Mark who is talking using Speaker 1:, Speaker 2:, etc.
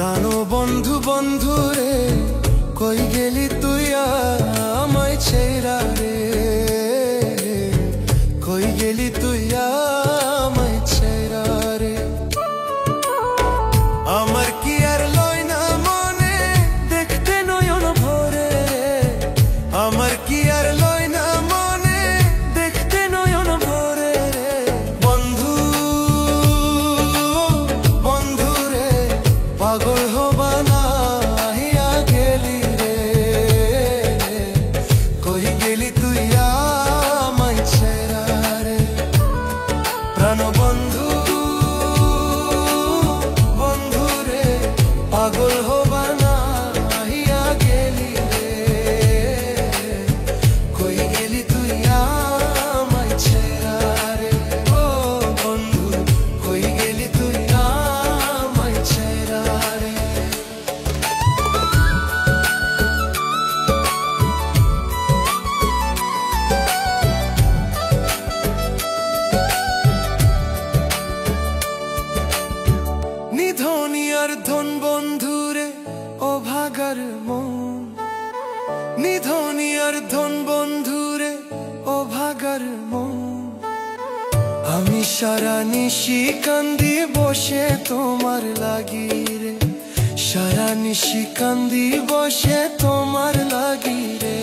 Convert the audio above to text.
Speaker 1: প্রাণ বন্ধু বন্ধু রে কই গেলি তুই আমায় ছেড়া রে, কই গেলি তুই আমায় ছেড়া রে। আমার কি আর লয় না মনে দেখতে নয়ন ভরে, আমার কি আর লয় না মনে দেখতে নয়ন ভরে রে। বন্ধু বন্ধু রে পাগল হবা না আহিয়া গেলি রে, কই গেলি তুই আমায় ছেড়া রে। প্রাণ বন্ধু বন্ধু রে পাগল হবা না আহিয়া গেলি রে, কই গেলি তুই আমায় ছেড়া রে। ও বন্ধু কই গেলি তুই আমায় ছেড়া রে। নিধনি আর ধন বন্ধুরে ও ভাগার মন, নিধনি আর ধন বন্ধুরে ও ভাগার মন। আমি সারা নিশি কান্দি বসে তোমার লাগি রে, সারা নিশি কান্দি বসে তোমার লাগি রে।